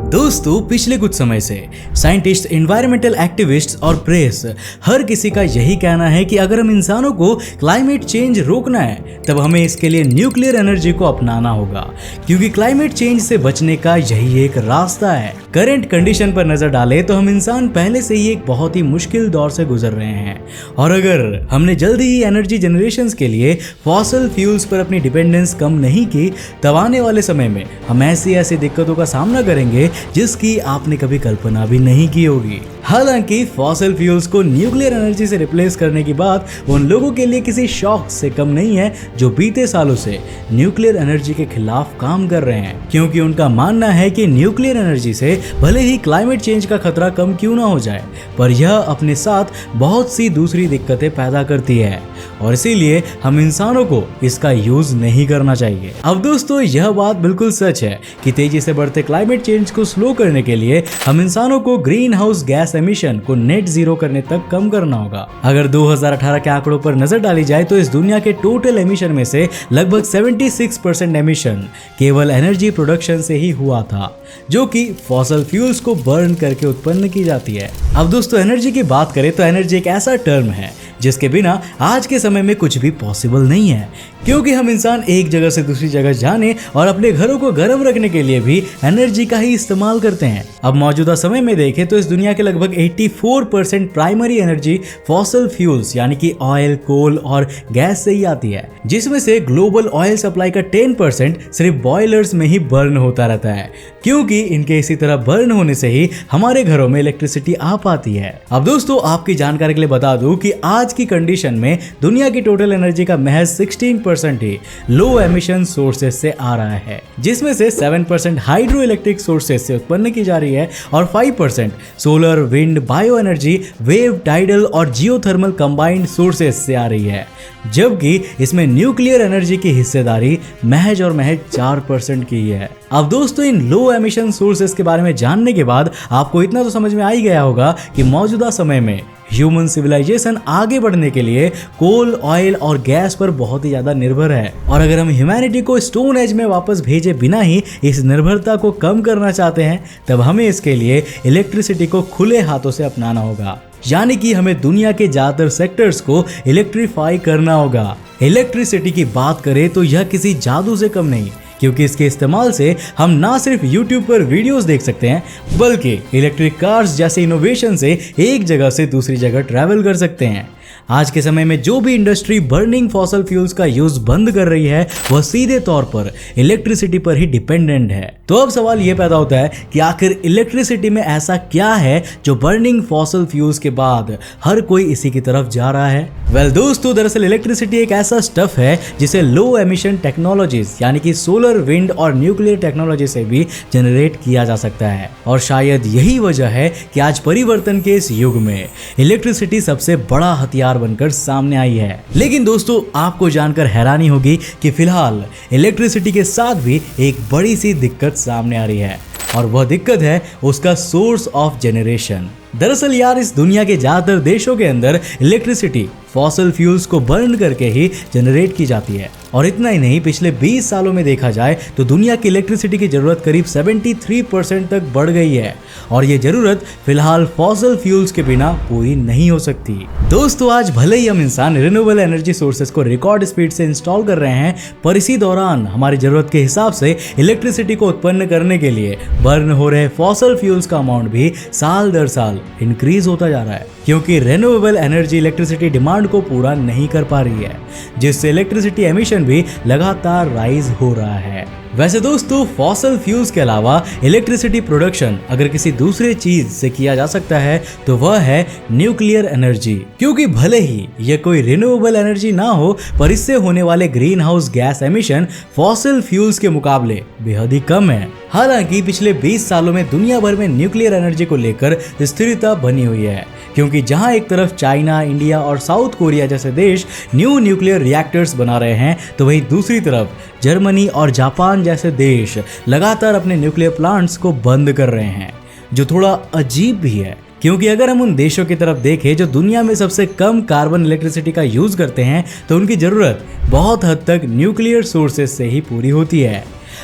दोस्तों पिछले कुछ समय से साइंटिस्ट, एनवायरमेंटल एक्टिविस्ट्स और प्रेस हर किसी का यही कहना है कि अगर हम इंसानों को क्लाइमेट चेंज रोकना है तब हमें इसके लिए न्यूक्लियर एनर्जी को अपनाना होगा, क्योंकि क्लाइमेट चेंज से बचने का यही एक रास्ता है। करंट कंडीशन पर नजर डालें तो हम इंसान पहले से ही एक बहुत ही मुश्किल दौर से गुजर रहे हैं, और अगर हमने जल्दी ही एनर्जी जनरेशन के लिए फॉसिल फ्यूल्स पर अपनी डिपेंडेंस कम नहीं की तब आने वाले समय में हम ऐसी दिक्कतों का सामना करेंगे जिसकी आपने कभी कल्पना भी नहीं की होगी। हालांकि फॉसिल फ्यूल्स को न्यूक्लियर एनर्जी से रिप्लेस करने की बात उन लोगों के लिए किसी शौक से कम नहीं है जो बीते सालों से न्यूक्लियर एनर्जी के खिलाफ काम कर रहे हैं, क्योंकि उनका मानना है कि न्यूक्लियर एनर्जी से भले ही क्लाइमेट चेंज का खतरा कम क्यों ना हो जाए, पर यह अपने साथ बहुत सी दूसरी दिक्कतें पैदा करती है और इसीलिए हम इंसानों को इसका यूज नहीं करना चाहिए। अब दोस्तों यह बात बिल्कुल सच है कि तेजी से बढ़ते क्लाइमेट चेंज को स्लो करने के लिए हम इंसानों को ग्रीन हाउस गैस एमिशन को नेट जीरो करने तक कम करना होगा। अगर 2018 के आंकड़ों पर नजर डाली जाए तो इस दुनिया के टोटल एमिशन में से लगभग 76% एमिशन केवल एनर्जी प्रोडक्शन से ही हुआ था, जो कि फॉसिल फ्यूल्स को बर्न करके उत्पन्न की जाती है। अब दोस्तों एनर्जी की बात करें तो एनर्जी एक ऐसा टर्म है जिसके बिना आज के समय में कुछ भी पॉसिबल नहीं है, क्योंकि हम इंसान एक जगह से दूसरी जगह जाने और अपने घरों को गर्म रखने के लिए भी एनर्जी का ही इस्तेमाल करते हैं। अब मौजूदा समय में देखें तो इस दुनिया के लगभग 84% प्राइमरी एनर्जी फॉसिल फ्यूल्स यानी कि ऑयल, कोल और गैस से ही आती है, जिसमें से ग्लोबल ऑयल सप्लाई का 10% सिर्फ बॉयलर्स में ही बर्न होता रहता है, क्योंकि इनके इसी तरह बर्न होने से ही हमारे घरों में इलेक्ट्रिसिटी आ पाती है। अब दोस्तों आपकी जानकारी के लिए बता दूं कि आज की कंडीशन में दुनिया की टोटल एनर्जी का महज 16% ही लो एमिशन सोर्सेज से आ रहा है, जिसमें से 7% हाइड्रो इलेक्ट्रिक सोर्सेज से उत्पन्न की जा रही है और 5% solar, wind, bio energy, wave, tidal और जियोथर्मल कंबाइंड सोर्सेज से आ रही है, जबकि इसमें न्यूक्लियर एनर्जी की हिस्सेदारी महज और महज 4% की है। अब दोस्तों इन लो एमिशन सोर्सेज के बारे में जानने के बाद आपको इतना तो समझ में आ ही गया होगा कि मौजूदा समय में ह्यूमन सिविलाइजेशन आगे बढ़ने के लिए कोल, ऑयल और गैस पर बहुत ही ज्यादा निर्भर है, और अगर हम ह्यूमैनिटी को स्टोन एज में वापस भेजे बिना ही इस निर्भरता को कम करना चाहते हैं तब हमें इसके लिए इलेक्ट्रिसिटी को खुले हाथों से अपनाना होगा, यानी कि हमें दुनिया के ज्यादातर सेक्टर्स को इलेक्ट्रीफाई करना होगा। इलेक्ट्रिसिटी की बात करें तो यह किसी जादू से कम नहीं, क्योंकि इसके इस्तेमाल से हम ना सिर्फ YouTube पर वीडियोस देख सकते हैं बल्कि इलेक्ट्रिक कार्स जैसे इनोवेशन से एक जगह से दूसरी जगह ट्रैवल कर सकते हैं। आज के समय में जो भी इंडस्ट्री बर्निंग फॉसिल फ्यूल्स का यूज बंद कर रही है वह सीधे तौर पर इलेक्ट्रिसिटी पर ही डिपेंडेंट है। तो अब सवाल यह पैदा होता है कि आखिर इलेक्ट्रिसिटी में ऐसा क्या है जो बर्निंग फॉसिल फ्यूल्स के बाद हर कोई इसी की तरफ जा रहा है। वेल दोस्तों दरअसल इलेक्ट्रिसिटी एक ऐसा स्टफ है जिसे लो एमिशन टेक्नोलॉजीज यानी कि सोलर, विंड और न्यूक्लियर टेक्नोलॉजी से भी जनरेट किया जा सकता है, और शायद यही वजह है कि आज परिवर्तन के इस युग में इलेक्ट्रिसिटी सबसे बड़ा हथियार बनकर सामने आई है। लेकिन दोस्तों आपको जानकर हैरानी होगी कि फिलहाल इलेक्ट्रिसिटी के साथ भी एक बड़ी सी दिक्कत सामने आ रही है, और वह दिक्कत है उसका सोर्स ऑफ जनरेशन। दरअसल यार इस दुनिया के ज्यादातर देशों के अंदर इलेक्ट्रिसिटी फॉसिल फ्यूल्स को बर्न करके ही जनरेट की जाती है, और इतना ही नहीं पिछले 20 सालों में देखा जाए तो दुनिया की इलेक्ट्रिसिटी की जरूरत करीब 73% तक बढ़ गई है, और ये जरूरत फिलहाल फॉसिल फ्यूल्स के बिना पूरी नहीं हो सकती। दोस्तों आज भले ही हम इंसान रिन्यूएबल एनर्जी सोर्सेज को रिकॉर्ड स्पीड से इंस्टॉल कर रहे हैं, पर इसी दौरान हमारी जरूरत के हिसाब से इलेक्ट्रिसिटी को उत्पन्न करने के लिए बर्न हो रहे फॉसिल फ्यूल्स का अमाउंट भी साल दर साल इंक्रीज होता जा रहा है, क्योंकि रिन्यूएबल एनर्जी इलेक्ट्रिसिटी डिमांड को पूरा नहीं कर पा रही है, जिससे इलेक्ट्रिसिटी एमिशन भी लगातार राइज हो रहा है। वैसे दोस्तों फॉसिल फ्यूल्स के अलावा इलेक्ट्रिसिटी प्रोडक्शन अगर किसी दूसरे चीज से किया जा सकता है तो वह है न्यूक्लियर एनर्जी, क्योंकि भले ही यह कोई रिन्यूएबल एनर्जी ना हो पर इससे होने वाले green house gas emission fossil fuels के मुकाबले बेहद ही कम है। हालांकि पिछले 20 सालों में दुनिया भर में न्यूक्लियर एनर्जी को लेकर स्थिरता बनी हुई है, क्योंकि जहां एक तरफ चाइना, इंडिया और साउथ कोरिया जैसे देश न्यू न्यूक्लियर रिएक्टर्स बना रहे हैं तो वहीं दूसरी तरफ जर्मनी और जापान जैसे देश लगातार अपने न्यूक्लियर प्लांट्स को बंद कर रहे हैं, जो थोड़ा अजीब भी है, क्योंकि अगर हम उन देशों की तरफ देखें जो दुनिया में सबसे कम कार्बन इलेक्ट्रिसिटी का यूज करते हैं तो उनकी जरूरत बहुत हद तक न्यूक्लियर सोर्सेज से ही पूरी होती है।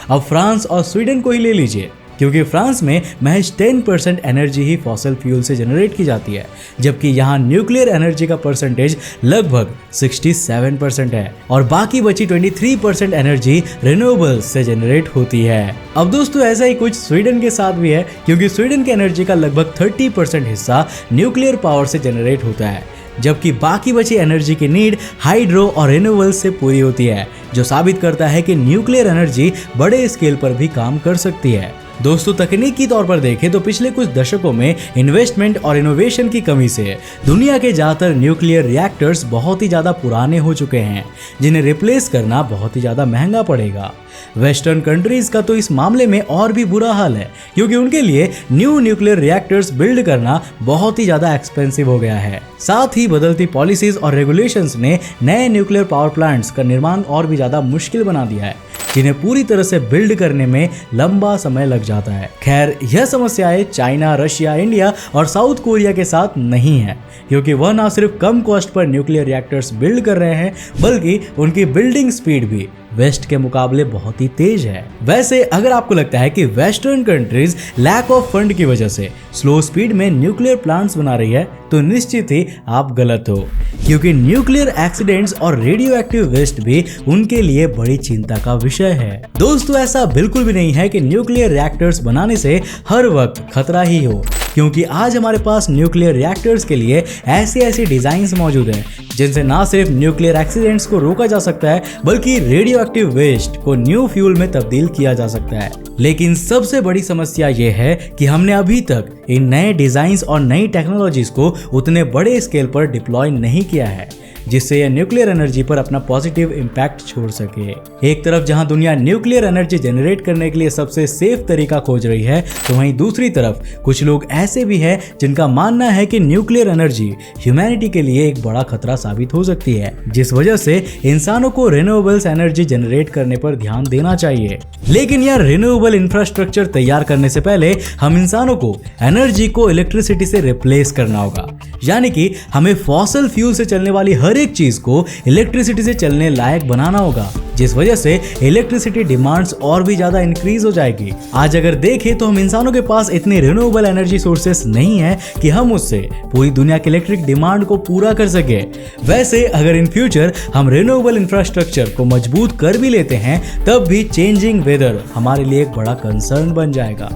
अब फ्रांस और स्वीडन को ही ले लीजिए, क्योंकि फ्रांस में महज 10% एनर्जी ही फॉसिल फ्यूल से जनरेट की जाती है, जबकि यहाँ न्यूक्लियर एनर्जी का परसेंटेज लगभग 67% है और बाकी बची 23% एनर्जी रिन्यूएबल्स से जनरेट होती है। अब दोस्तों ऐसा ही कुछ स्वीडन के साथ भी है, क्योंकि स्वीडन की एनर्जी का लगभग 30% हिस्सा न्यूक्लियर पावर से जनरेट होता है, जबकि बाकी बची एनर्जी की नीड हाइड्रो और रिन्यूएबल्स से पूरी होती है, जो साबित करता है कि न्यूक्लियर एनर्जी बड़े स्केल पर भी काम कर सकती है। दोस्तों तकनीकी तौर पर देखें तो पिछले कुछ दशकों में इन्वेस्टमेंट और इनोवेशन की कमी से दुनिया के ज्यादातर न्यूक्लियर रिएक्टर्स बहुत ही ज्यादा पुराने हो चुके हैं, जिन्हें रिप्लेस करना बहुत ही ज्यादा महंगा पड़ेगा। वेस्टर्न कंट्रीज का तो इस मामले में और भी बुरा हाल है, क्योंकि उनके लिए न्यू न्यूक्लियर रिएक्टर्स बिल्ड करना बहुत ही ज्यादा एक्सपेंसिव हो गया है। साथ ही बदलती पॉलिसीज और रेगुलेशंस ने नए न्यूक्लियर पावर प्लांट्स का निर्माण और भी ज्यादा मुश्किल बना दिया है, जिन्हें पूरी तरह से बिल्ड करने में लंबा समय लग जाता है। खैर यह समस्याएं चाइना, रशिया, इंडिया और साउथ कोरिया के साथ नहीं है, क्योंकि वह न सिर्फ कम कॉस्ट पर न्यूक्लियर रिएक्टर्स बिल्ड कर रहे हैं, बल्कि उनकी बिल्डिंग स्पीड भी वेस्ट के मुकाबले बहुत ही तेज है। वैसे अगर आपको लगता है कि western countries lack of fund की वजह से स्लो स्पीड में न्यूक्लियर प्लांट्स बना रही है, तो निश्चित ही आप गलत हो, क्योंकि न्यूक्लियर एक्सीडेंट्स और रेडियो एक्टिव वेस्ट भी उनके लिए बड़ी चिंता का विषय है। दोस्तों ऐसा बिल्कुल भी नहीं है कि न्यूक्लियर रिएक्टर्स बनाने से हर वक्त खतरा ही हो, क्योंकि आज हमारे पास न्यूक्लियर रिएक्टर्स के लिए ऐसी डिजाइन्स मौजूद हैं जिनसे ना सिर्फ न्यूक्लियर एक्सीडेंट्स को रोका जा सकता है, बल्कि रेडियो एक्टिव वेस्ट को न्यू फ्यूल में तब्दील किया जा सकता है। लेकिन सबसे बड़ी समस्या ये है कि हमने अभी तक इन नए डिजाइन्स और नई टेक्नोलॉजीज को उतने बड़े स्केल पर डिप्लॉय नहीं किया है, जिससे यह न्यूक्लियर एनर्जी पर अपना पॉजिटिव इम्पैक्ट छोड़ सके। एक तरफ जहां दुनिया न्यूक्लियर एनर्जी जनरेट करने के लिए सबसे सेफ तरीका खोज रही है, तो वहीं दूसरी तरफ कुछ लोग ऐसे भी हैं जिनका मानना है कि न्यूक्लियर एनर्जी ह्यूमैनिटी के लिए एक बड़ा खतरा साबित हो सकती है, जिस वजह से इंसानों को रिन्यूएबल्स एनर्जी जनरेट करने पर ध्यान देना चाहिए। लेकिन यार रिन्यूएबल इंफ्रास्ट्रक्चर तैयार करने से पहले हम इंसानों को एनर्जी को इलेक्ट्रिसिटी से रिप्लेस करना होगा, यानी कि हमें फॉसिल फ्यूल से चलने वाली हर एक चीज को इलेक्ट्रिसिटी से चलने लायक बनाना होगा, जिस वजह से इलेक्ट्रिसिटी डिमांड्स और भी ज्यादा इंक्रीज हो जाएगी। आज अगर देखें तो हम इंसानों के पास इतनी रिन्यूएबल एनर्जी सोर्सेस नहीं है कि हम उससे पूरी दुनिया की इलेक्ट्रिक डिमांड को पूरा कर सके। वैसे अगर इन फ्यूचर हम रिन्यूएबल इंफ्रास्ट्रक्चर को मजबूत कर भी लेते हैं, तब भी चेंजिंग वेदर हमारे लिए एक बड़ा कंसर्न बन जाएगा,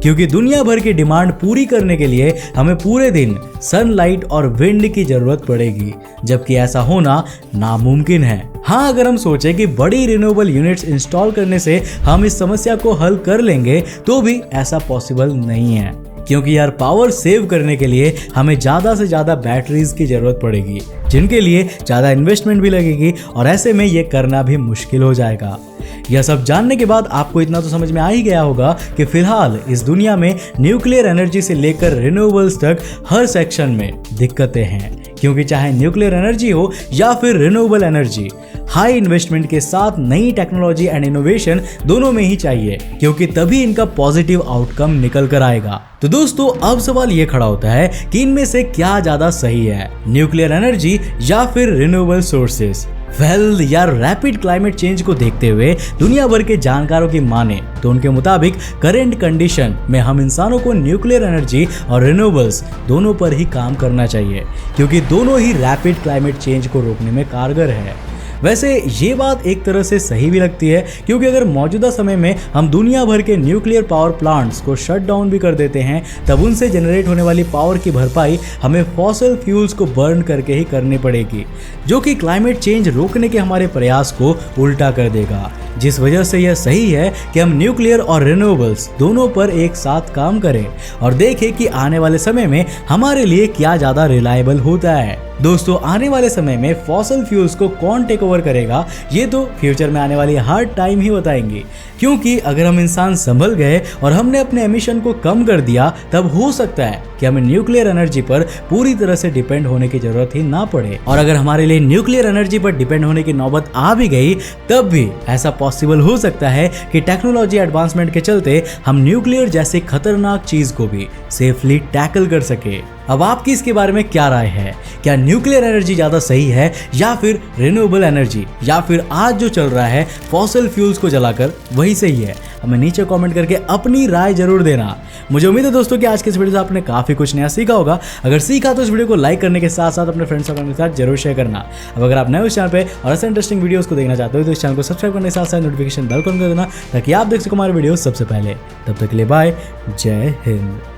क्योंकि दुनिया भर की डिमांड पूरी करने के लिए हमें पूरे दिन सनलाइट और विंड की जरूरत पड़ेगी, जबकि ऐसा होना नामुमकिन है। हाँ, अगर हम सोचें कि बड़ी रिन्यूएबल यूनिट्स इंस्टॉल करने से हम इस समस्या को हल कर लेंगे, तो भी ऐसा पॉसिबल नहीं है, क्योंकि यार पावर सेव करने के लिए हमें ज़्यादा से ज़्यादा बैटरीज की ज़रूरत पड़ेगी, जिनके लिए ज़्यादा इन्वेस्टमेंट भी लगेगी, और ऐसे में ये करना भी मुश्किल हो जाएगा। यह सब जानने के बाद आपको इतना तो समझ में आ ही गया होगा कि फिलहाल इस दुनिया में न्यूक्लियर एनर्जी से लेकर रिन्यूएबल्स तक हर सेक्शन में दिक्कतें हैं, क्योंकि चाहे न्यूक्लियर एनर्जी हो या फिर रिन्यूएबल एनर्जी, हाई इन्वेस्टमेंट के साथ नई टेक्नोलॉजी एंड इनोवेशन दोनों में ही चाहिए, क्योंकि तभी इनका पॉजिटिव आउटकम निकल कर आएगा। तो दोस्तों अब सवाल ये खड़ा होता है कि इनमें से क्या ज्यादा सही है, न्यूक्लियर एनर्जी या फिर रिन्यूएबल सोर्सेस? वेल यार, रैपिड क्लाइमेट चेंज को देखते हुए दुनिया भर के जानकारों की माने तो उनके मुताबिक करंट कंडीशन में हम इंसानों को न्यूक्लियर एनर्जी और रिन्यूएबल्स दोनों पर ही काम करना चाहिए, क्योंकि दोनों ही रैपिड क्लाइमेट चेंज को रोकने में कारगर है। वैसे ये बात एक तरह से सही भी लगती है, क्योंकि अगर मौजूदा समय में हम दुनिया भर के न्यूक्लियर पावर प्लांट्स को शट डाउन भी कर देते हैं, तब उनसे जनरेट होने वाली पावर की भरपाई हमें फॉसिल फ्यूल्स को बर्न करके ही करनी पड़ेगी, जो कि क्लाइमेट चेंज रोकने के हमारे प्रयास को उल्टा कर देगा। जिस वजह से यह सही है कि हम न्यूक्लियर और रिन्यूएबल्स दोनों पर एक साथ काम करें और देखें कि आने वाले समय में हमारे लिए क्या ज़्यादा रिलायबल होता है। दोस्तों आने वाले समय में फॉसिल फ्यूल्स को कौन टेक ओवर करेगा, ये तो फ्यूचर में आने वाली हार्ड टाइम ही बताएंगे, क्योंकि अगर हम इंसान संभल गए और हमने अपने एमिशन को कम कर दिया, तब हो सकता है कि हमें न्यूक्लियर एनर्जी पर पूरी तरह से डिपेंड होने की जरूरत ही ना पड़े। और अगर हमारे लिए न्यूक्लियर एनर्जी पर डिपेंड होने की नौबत आ भी गई, तब भी ऐसा पॉसिबल हो सकता है कि टेक्नोलॉजी एडवांसमेंट के चलते हम न्यूक्लियर जैसे खतरनाक चीज को भी सेफली टैकल कर सके। अब आपकी इसके बारे में क्या राय है? क्या न्यूक्लियर एनर्जी ज़्यादा सही है या फिर रिन्यूएबल एनर्जी, या फिर आज जो चल रहा है फॉसिल फ्यूल्स को जलाकर वही सही है? हमें नीचे कमेंट करके अपनी राय जरूर देना। मुझे उम्मीद है दोस्तों कि आज के इस वीडियो से आपने काफ़ी कुछ नया सीखा होगा। अगर सीखा तो इस वीडियो को लाइक करने के साथ साथ अपने फ्रेंड्स और फैमिली के साथ जरूर शेयर करना। अब अगर आप नए उस चैनल पे और ऐसे इंटरेस्टिंग वीडियोस को देखना चाहते हो तो इस चैनल को सब्सक्राइब करने के साथ साथ नोटिफिकेशन बेल को ऑन कर देना ताकि आप देख सको हमारे वीडियो सबसे पहले। तब तक के लिए बाय, जय हिंद।